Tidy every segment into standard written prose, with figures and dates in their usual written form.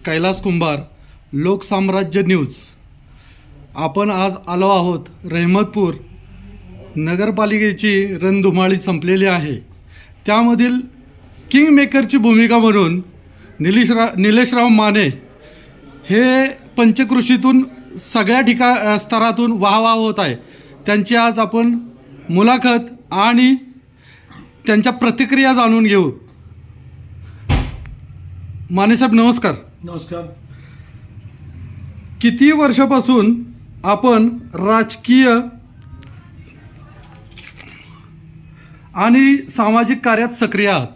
कैलास कुंभार, लोकसाम्राज्य news. आपण आज आलो आहोत रहमतपूर नगरपालिकेची रणधुमाळी संपलेली आहे. त्यामधील किंगमेकरची भूमिका म्हणून निलेशराव माने हे पंचकृषीतून सगळ्या स्तरातून वाहवा होत आहे. त्यांची आज आपण मुलाखत आणि त्यांच्या प्रतिक्रिया जाणून घेऊ. मानेसाहेब नमस्कार. नमस्कार. किती वर्षापासून आपण राजकीय आणि सामाजिक कार्यात सक्रिय आहात?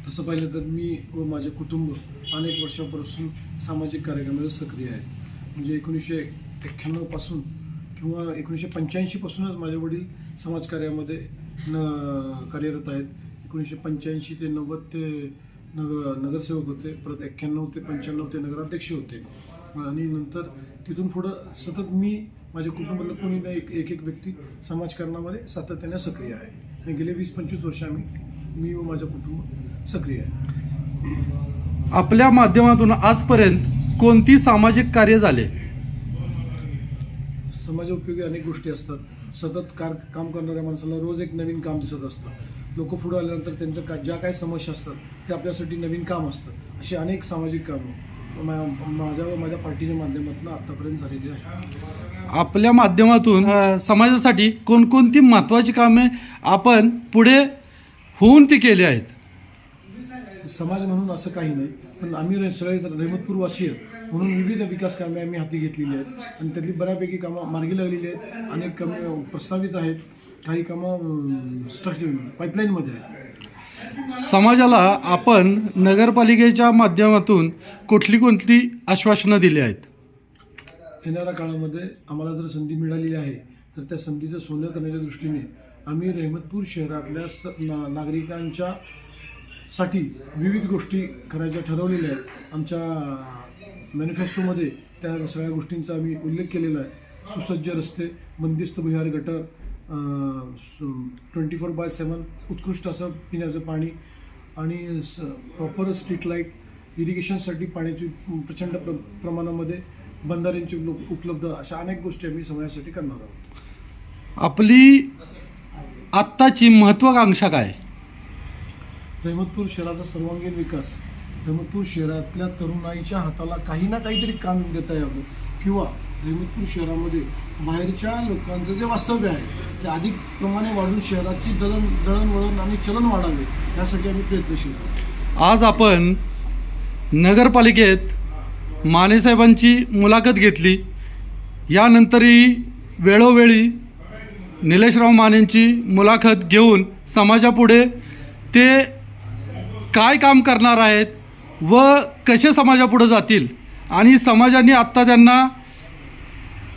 तसं पाहिलं तर मी व माझे कुटुंब अनेक वर्षापासून सामाजिक कार्यक्रमामध्ये सक्रिय आहे. म्हणजे 1991 पासून किंवा 1985 पासूनच माझे वडील समाजकार्यामध्ये कार्यरत आहेत. 1985 ते 90 ते नगरसेवक होते, परत 91 ते 95 ते नगराध्यक्ष होते आणि नंतर तिथून पुढं सतत मी माझ्या कुटुंबातलं कोणी ना एक व्यक्ती समाजकारणामध्ये सातत्याने सक्रिय आहे. आणि गेले 20-25 वर्ष मी व माझं कुटुंब सक्रिय आहे. आपल्या माध्यमातून आजपर्यंत कोणती सामाजिक कार्य झाले? समाजोपयोगी अनेक गोष्टी असतात. सतत काम करणाऱ्या माणसाला रोज एक नवीन काम दिसत असतं. लोक पुढे आल्यानंतर त्यांचं ज्या काही समस्या असतात ते आपल्यासाठी नवीन काम असतं. अशी अनेक सामाजिक कामं माझ्या व माझ्या पार्टीच्या माध्यमातून आत्तापर्यंत झालेली आहे. आपल्या माध्यमातून समाजासाठी कोणकोणती महत्त्वाची कामे आपण पुढे होऊन ती केली आहेत? समाज म्हणून असं काही नाही, पण आम्ही सगळे रहमतपूरवासीय म्हणून विविध विकास कामे आम्ही हाती घेतलेली आहेत आणि त्यातली बऱ्यापैकी कामं मार्गी लागलेली आहेत. अनेक कामं प्रस्तावित आहेत, काही कामं स्ट्रक्चर पाईपलाईनमध्ये आहेत. समाजाला आपण नगरपालिकेच्या माध्यमातून कोणती आश्वासनं दिली आहेत? येणाऱ्या काळामध्ये आम्हाला जर संधी मिळालेली आहे तर त्या संधीचं सोनं करण्याच्या दृष्टीने आम्ही रहमतपूर शहरातल्या नागरिकांच्या साठी विविध गोष्टी करायच्या ठरवलेल्या आहेत. आमच्या मॅनिफेस्टोमध्ये त्या सगळ्या गोष्टींचा आम्ही उल्लेख केलेला आहे. सुसज्ज रस्ते, बंदिस्त भुयार गटर, 24/7 उत्कृष्ट असं पिण्याचं पाणी आणि प्रॉपर स्ट्रीट लाईट, इरिगेशनसाठी पाण्याची प्रचंड प्रमाणामध्ये बंधाऱ्यांची उपलब्ध, अशा अनेक गोष्टी आम्ही समाजासाठी करणार आहोत. आपली आत्ताची महत्त्वाकांक्षा काय? रहमतपूर शहराचा सर्वांगीण विकास. रहमतपूर शहरातल्या तरुणाईच्या हाताला काही ना काहीतरी काम देता यावं किंवा रहमतपूर शहरामध्ये बाहेरच्या लोकांचं जे वास्तव्य आहे ते अधिक प्रमाणे वाढून शहराची दळणवळण आणि चलन वाढावे यासाठी आम्ही प्रयत्नशील आहोत. आज आपण नगरपालिकेत मानेसाहेबांची मुलाखत घेतली. यानंतरही वेळोवेळी निलेशराव मानेंची मुलाखत घेऊन समाजापुढे ते काय काम करणार आहेत व कसे समाजापुढे जातील आणि समाजाने आत्ता त्यांना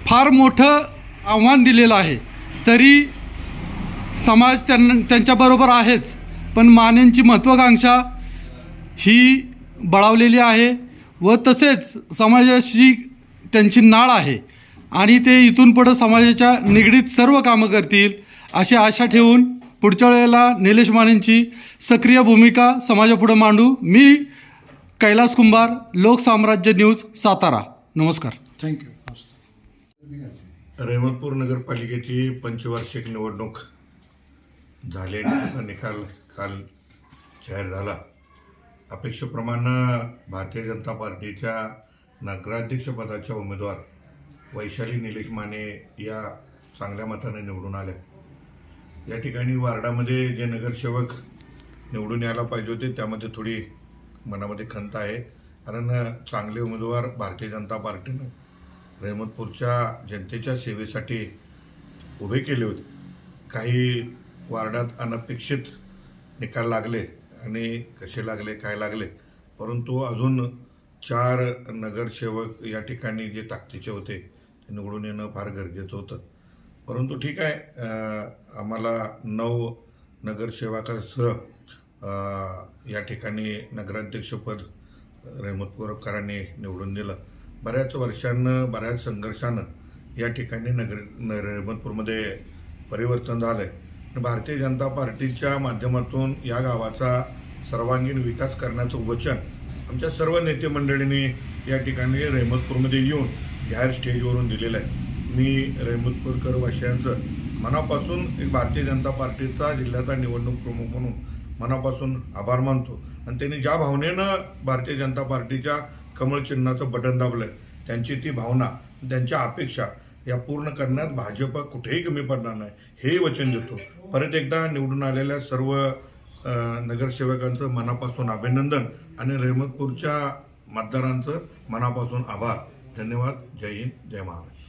फार मोठं आव्हान दिलेलं आहे, तरी समाज त्यांच्याबरोबर आहेच. पण मानेंची महत्त्वाकांक्षा ही बळावलेली आहे व तसेच समाजाशी त्यांची नाळ आहे आणि ते इथून पुढं समाजाच्या निगडीत सर्व कामं करतील अशी आशा ठेवून पुढच्या वेळेला निलेश मानेंची सक्रिय भूमिका समाजापुढे मांडू. मी कैलास कुंभार, लोकसाम्राज्य न्यूज, सातारा. नमस्कार. थँक्यू. रहमतपूर नगरपालिकेची पंचवार्षिक निवडणूक झाली. निकाल काल जाहीर झाला. अपेक्षेप्रमाणे भारतीय जनता पार्टीच्या नगराध्यक्षपदाच्या उमेदवार वैशाली निलेश माने या चांगल्या मताने निवडून आल्या. या ठिकाणी वार्डामध्ये जे नगरसेवक निवडून यायला पाहिजे होते त्यामध्ये थोडी मनामध्ये खंत आहे, कारण चांगले उमेदवार भारतीय जनता पार्टीनं रहमतपूरच्या जनतेच्या सेवेसाठी उभे केले होते. काही वार्डात अनपेक्षित निकाल लागले आणि कसे लागले काय लागले, परंतु अजून 4 नगरसेवक या ठिकाणी जे ताकदीचे होते ते निवडून येणं फार गरजेचं होतं. परंतु ठीक आहे, आम्हाला 9 नगरसेवकासह या ठिकाणी नगराध्यक्षपद रहमतपूरकरांनी निवडून दिलं. बऱ्याच वर्षांनं बऱ्याच संघर्षानं या ठिकाणी रहमतपूरमध्ये परिवर्तन झालं आहे. भारतीय जनता पार्टीच्या माध्यमातून या गावाचा सर्वांगीण विकास करण्याचं वचन आमच्या सर्व नेते मंडळींनी या ठिकाणी रहमतपूरमध्ये येऊन जाहीर स्टेजवरून दिलेलं आहे. मी रहमतपूरकर वासियांचं मनापासून एक भारतीय जनता पार्टीचा जिल्ह्याचा निवडणूक प्रमुख म्हणून मनापासून आभार मानतो. आणि त्यांनी ज्या भावनेनं भारतीय जनता पार्टीच्या कमळ चिन्हाचं बटन दाबलं आहे, त्यांची ती भावना, त्यांच्या अपेक्षा या पूर्ण करण्यात भाजप कुठेही कमी पडणार नाही, हेही वचन देतो. परत एकदा निवडून आलेल्या सर्व नगरसेवकांचं मनापासून अभिनंदन आणि रहमतपूरच्या मतदारांचं मनापासून आभार. धन्यवाद. जय हिंद, जय महाराष्ट्र.